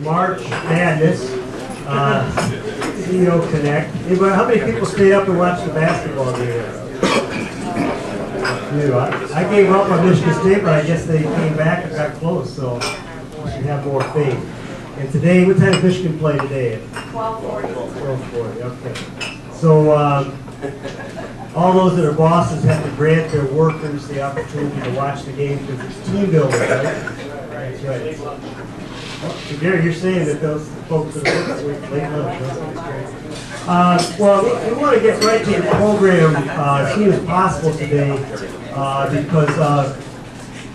March Madness, CEO Connect. Anybody, how many people stayed up and watched the basketball game? I gave up on Michigan State, but I guess they came back and got close, so we should have more faith. And today, what time does Michigan play today? 12:40. 12:40, okay. So all those that are bosses have to grant their workers the opportunity to watch the game because it's team building, right? That's right. So Gary, you're saying that those folks that are late lunch, that's great. Well, we want to get right to the program as soon as possible today because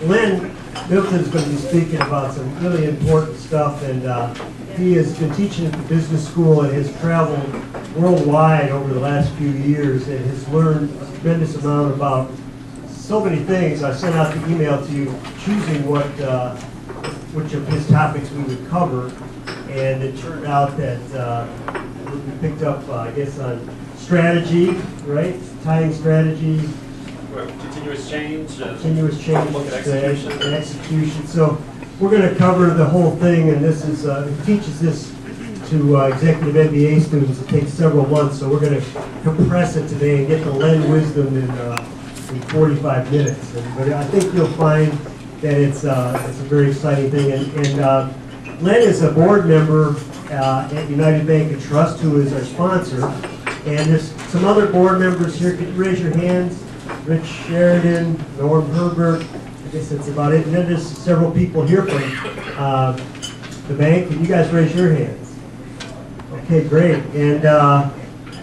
Len Middleton is going to be speaking about some really important stuff, and he has been teaching at the business school and has traveled worldwide over the last few years and has learned a tremendous amount about so many things. I sent out the email to you choosing which of his topics we would cover, and it turned out that we picked up, I guess, on strategy, right? Tying strategy. Continuous change. Continuous change. Look at execution. And execution. So we're going to cover the whole thing, and this is it teaches this to executive MBA students. It takes several months, so we're going to compress it today and get the Len wisdom in 45 minutes. But I think you'll find that it's a very exciting thing. And Len is a board member at United Bank and Trust, who is our sponsor. And there's some other board members here. Could you raise your hands? Rich Sheridan, Norm Herbert. I guess that's about it. And then there's several people here from the bank. Can you guys raise your hands? Okay, great. And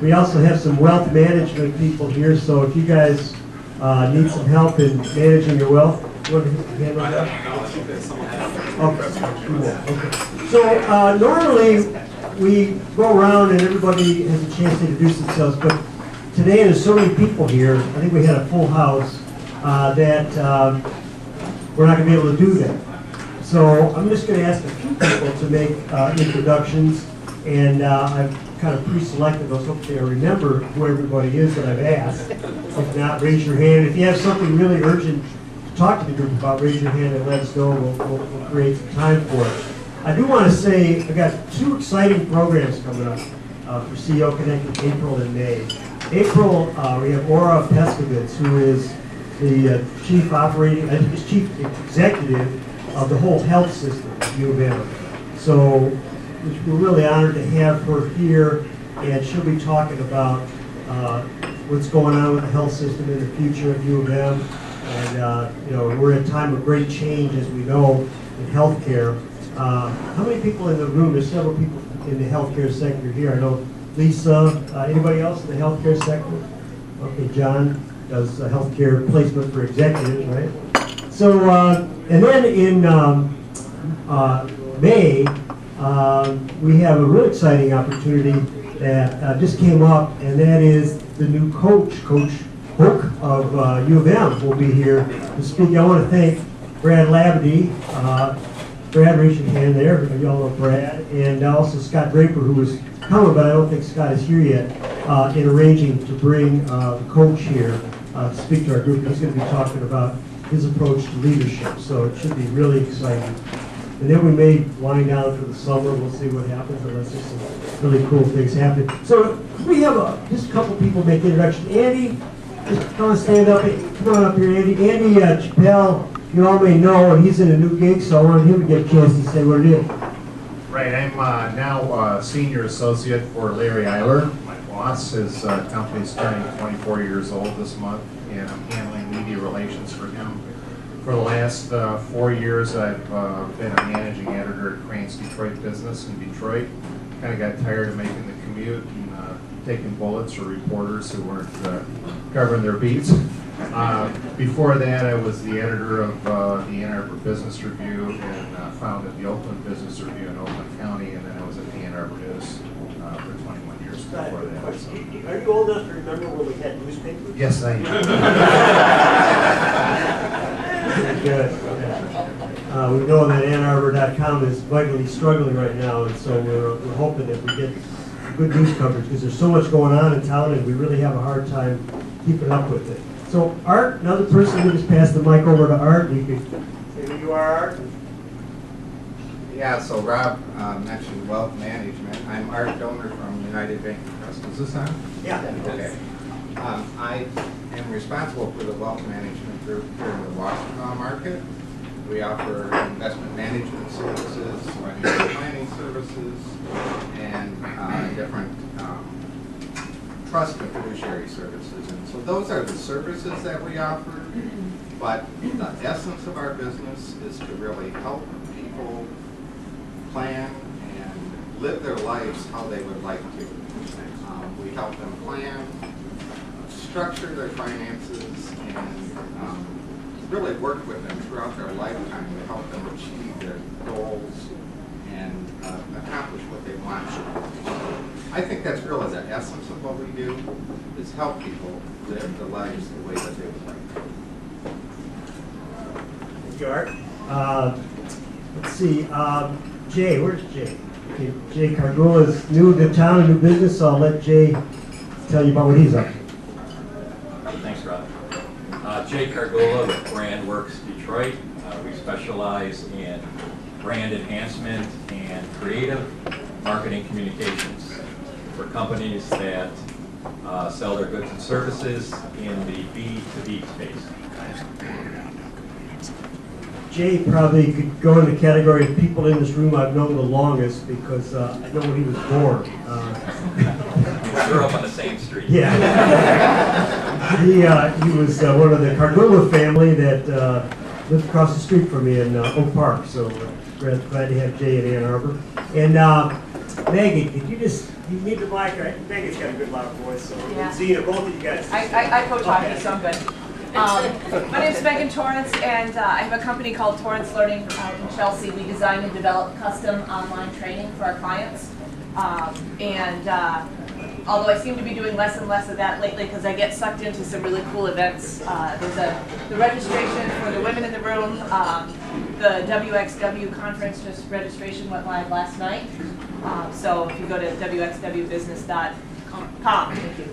we also have some wealth management people here. So if you guys need some help in managing your wealth, you want to hand right up? Okay. So normally we go around and everybody has a chance to introduce themselves, but today there's so many people here. I think we had a full house that we're not going to be able to do that. So I'm just going to ask a few people to make introductions, and I've kind of pre-selected those. Hopefully I remember who everybody is that I've asked. If not, raise your hand. If you have something really urgent to talk to the group about, raise your hand and let us know. We'll create some time for it. I do want to say I've got two exciting programs coming up for CEO Connect in April and May. April, we have Aura Peskovitz, who is the chief executive of the whole health system at U of M. So we're really honored to have her here, and she'll be talking about what's going on with the health system in the future at U of M. And we're at a time of great change, as we know, in healthcare. How many people in the room? There's several people in the healthcare sector here. I know Lisa. Anybody else in the healthcare sector? Okay, John does healthcare placement for executives, right? So, and then in May, we have a real exciting opportunity that just came up, and that is the new Coach Hook of U of M will be here to speak. I want to thank Brad Labadie. Brad, raise your hand there. You all know Brad. And also Scott Draper, who was coming, but I don't think Scott is here yet, in arranging to bring the coach here to speak to our group. He's going to be talking about his approach to leadership, so it should be really exciting. And then we may wind down for the summer. We'll see what happens, unless there's some really cool things happening. So we have just a couple people make introductions. Andy, just come on, stand up. Come on up here, Andy. Andy Chappelle, you all may know, and he's in a new gig, so I wanted him to get a chance to say what it is. Right, I'm now senior associate for Larry Eiler. My boss, his company's turning 24 years old this month, and I'm handling media relations for him. For the last 4 years, I've been a managing editor at Crane's Detroit Business in Detroit. Kind of got tired of making the commute and taking bullets for reporters who weren't covering their beats. Before that, I was the editor of the Ann Arbor Business Review and founded the Oakland Business Review in Oakland County, and then I was at the Ann Arbor News for 21 years before that. So. Are you old enough to remember when we had newspapers? Yes, I am. Good. We know that AnnArbor.com is vitally struggling right now, and so we're hoping that we get good news coverage because there's so much going on in town, and we really have a hard time keeping up with it. So Art, another person, we just pass the mic over to Art. You could say who you are, Art. Yeah, so Rob mentioned wealth management. I'm Art Donor from United Bank and Trust. Is this on? Yeah. Okay. I am responsible for the wealth management group here in the Washington market. We offer investment management services, financial planning services, and different trust and fiduciary services. And so those are the services that we offer, but the essence of our business is to really help people plan and live their lives how they would like to. We help them plan, structure their finances, and really work with them throughout their lifetime to help them achieve their goals and accomplish what they want. I think that's really the essence of what we do, is help people live their lives the way that they would like to. Thank you, Art. Let's see, Jay, where's Jay? Okay, Jay Cargola is new to town, new business, so I'll let Jay tell you about what he's up to. Thanks, Rob. Jay Cargola with Brand Works Detroit. We specialize in brand enhancement and creative marketing communications for companies that sell their goods and services in the B2B space. Jay probably could go in the category of people in this room I've known the longest because I know when he was born. We grew up on the same street. Yeah. He was one of the Cargola family that lived across the street from me in Oak Park, so glad to have Jay in Ann Arbor. And Maggie, could you need the mic, right? Maggie's got a good loud voice, so Yeah. Zena, both of you guys. I coach hockey, so I'm good. My name is Megan Torrance, and I have a company called Torrance Learning out in Chelsea. We design and develop custom online training for our clients. Although I seem to be doing less and less of that lately because I get sucked into some really cool events. There's the registration for the women in the room. The WXW conference registration went live last night. So if you go to wxwbusiness.com, thank you.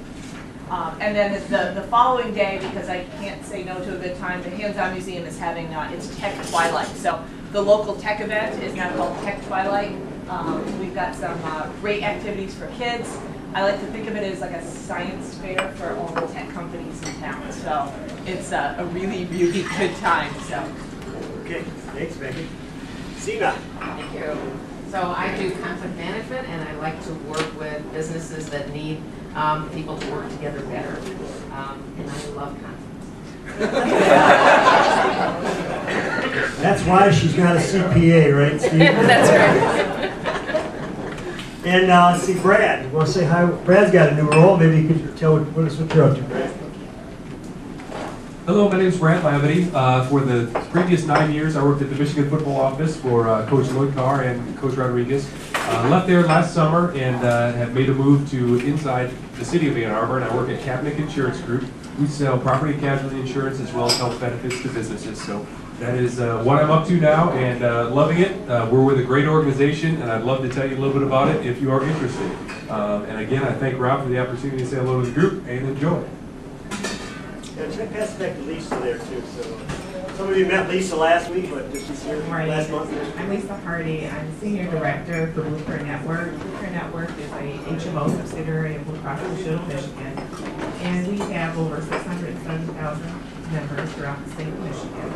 And then the following day, because I can't say no to a good time, the Hands-On Museum is having its Tech Twilight. So the local tech event is now called Tech Twilight. We've got some great activities for kids. I like to think of it as like a science fair for all the tech companies in town. So it's a really, really good time. So. Okay, thanks, Maggie. Zena. Thank you. So I do content management, and I like to work with businesses that need people to work together better. And I love content. That's why she's got a CPA, right, Steve? That's right. And let's see, Brad. You want to say hi? Brad's got a new role. Maybe you could tell us what you're up to, Brad. Hello, my name is Brad Lavity. For the previous 9 years, I worked at the Michigan football office for Coach Lloyd Carr and Coach Rodriguez. Left there last summer and have made a move to inside the city of Ann Arbor, and I work at Kaepernick Insurance Group. We sell property and casualty insurance as well as health benefits to businesses. So that is what I'm up to now, and loving it. We're with a great organization, and I'd love to tell you a little bit about it if you are interested. And again, I thank Rob for the opportunity to say hello to the group, and enjoy. Yeah, check pass back to Lisa there too. So some of you met Lisa last week, but she's here last month. I'm Lisa Hardy. I'm Senior Director for Blueprint Network. Blueprint Network is a HMO subsidiary of Blue Cross Blue Shield, Michigan. And we have over 670,000 members throughout the state of Michigan.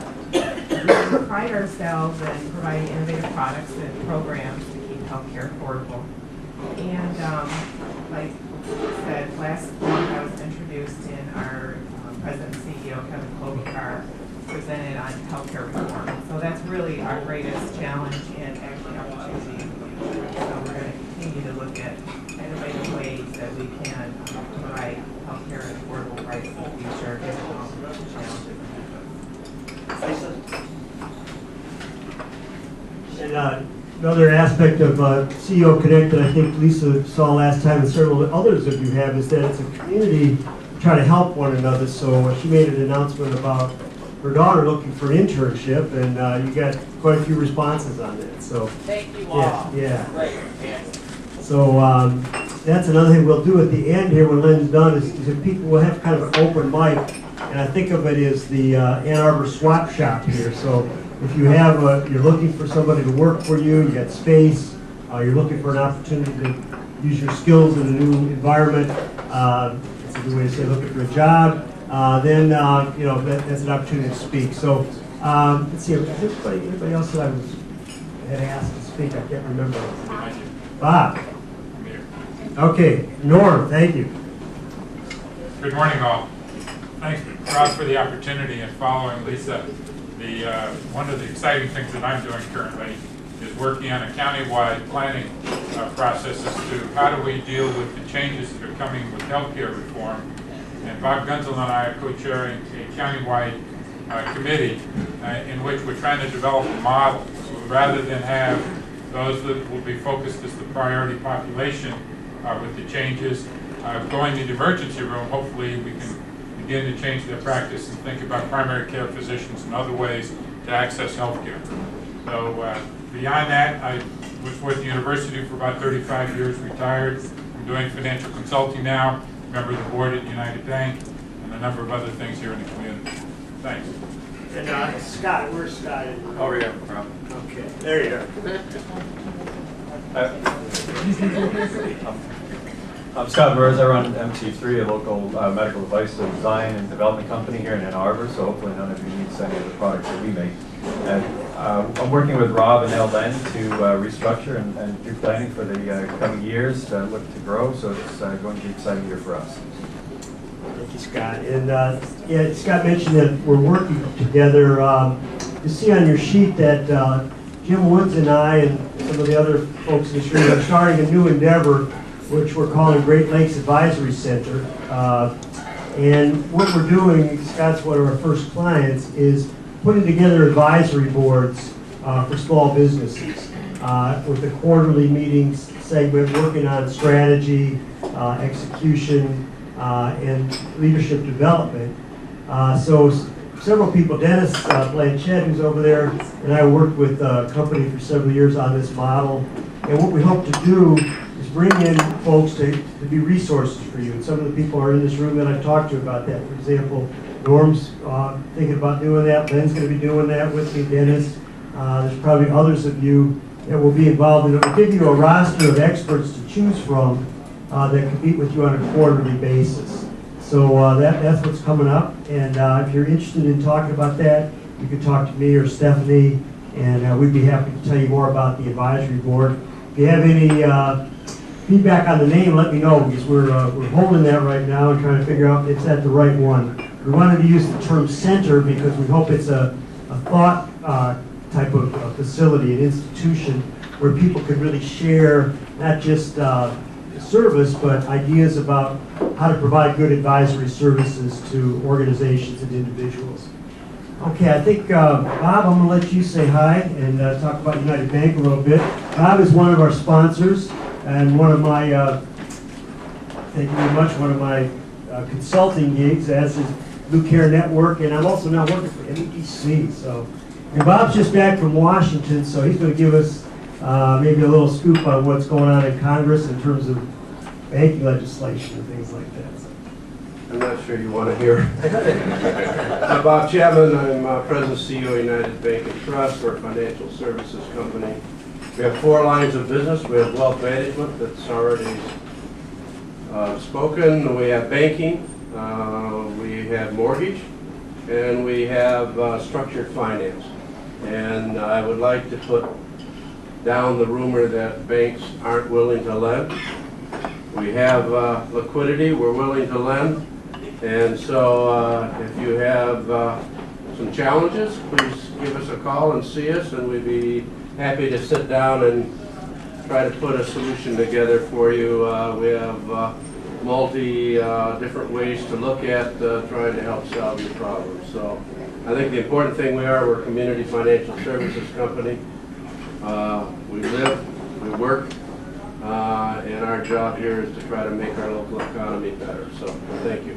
We pride ourselves in providing innovative products and programs to keep healthcare affordable. And like I said, last month I was introduced in our President and CEO Kevin Klobuchar presented on healthcare reform. So that's really our greatest challenge and actually opportunity in the future. So we're going to continue to look at innovative ways that we can provide healthcare at affordable prices in the future, given all the challenges. And another aspect of CEO Connect that I think Lisa saw last time, and several others of you have, is that it's a community try to help one another. So she made an announcement about her daughter looking for an internship, and you got quite a few responses on that. So Thank you all. yeah. Great. Yes. So that's another thing we'll do at the end here when Lynn's done is that people will have kind of an open mic, and I think of it as the Ann Arbor swap shop here. So if you have, you're looking for somebody to work for you, you got space, you're looking for an opportunity to use your skills in a new environment, it's a good way to say looking for a job, then you know, that's an opportunity to speak. So let's see, is anybody else that I had asked to speak? I can't remember. Bob. Okay, Norm, thank you. Good morning, all. Thanks, Rob, for the opportunity and following Lisa. One of the exciting things that I'm doing currently is working on a countywide planning process as to how do we deal with the changes that are coming with healthcare reform. And Bob Gunzel and I are co-chairing a countywide committee in which we're trying to develop a model. So rather than have those that will be focused as the priority population with the changes, going to the emergency room, hopefully we can begin to change their practice and think about primary care physicians and other ways to access health care. So beyond that, I was with the university for about 35 years, retired. I'm doing financial consulting now, member of the board at United Bank, and a number of other things here in the community. Thanks. And Scott, where's Scott? Over here, Rob. Okay, there you are. I'm Scott Burrs. I run MC3, a local medical device design and development company here in Ann Arbor, so hopefully none of you need any of the products that we make. And I'm working with Rob and Ellen to restructure and do planning for the coming years to look to grow, so it's going to be an exciting year for us. Thank you, Scott. And yeah, Scott mentioned that we're working together. You see on your sheet that Jim Woods and I and some of the other folks in this room are starting a new endeavor, which we're calling Great Lakes Advisory Center. And what we're doing, Scott's one of our first clients, is putting together advisory boards for small businesses with a quarterly meetings segment, working on strategy, execution, and leadership development. So several people, Dennis Blanchett, who's over there, and I worked with a company for several years on this model. And what we hope to do is bring in folks to be resources for you. And some of the people are in this room that I've talked to about that. For example, Norm's thinking about doing that. Ben's going to be doing that with me, Dennis. There's probably others of you that will be involved in it. We'll give you a roster of experts to choose from that compete with you on a quarterly basis. So that's what's coming up. And if you're interested in talking about that, you can talk to me or Stephanie, and we'd be happy to tell you more about the advisory board. If you have any feedback on the name, let me know, because we're holding that right now and trying to figure out if it's at the right one. We wanted to use the term center because we hope it's a thought type of facility, an institution where people could really share not just service, but ideas about how to provide good advisory services to organizations and individuals. Okay, I think, Bob, I'm going to let you say hi and talk about United Bank a little bit. Bob is one of our sponsors and one of my, thank you very much, one of my consulting gigs, as is Blue Care Network, and I'm also now working for MEDC. So, and Bob's just back from Washington, so he's going to give us maybe a little scoop on what's going on in Congress in terms of banking legislation and things like that. I'm not sure you want to hear. I'm Bob Chapman. I'm President CEO of United Bank and Trust. We're a financial services company. We have 4 lines of business. We have wealth management that's already spoken. We have banking. We have mortgage. And we have structured finance. And I would like to put down the rumor that banks aren't willing to lend. We have liquidity. We're willing to lend. And so if you have some challenges, please give us a call and see us, and we'd be happy to sit down and try to put a solution together for you. We have different ways to look at trying to help solve your problems. So I think the important thing we're a community financial services company. We live, we work, and our job here is to try to make our local economy better. So thank you.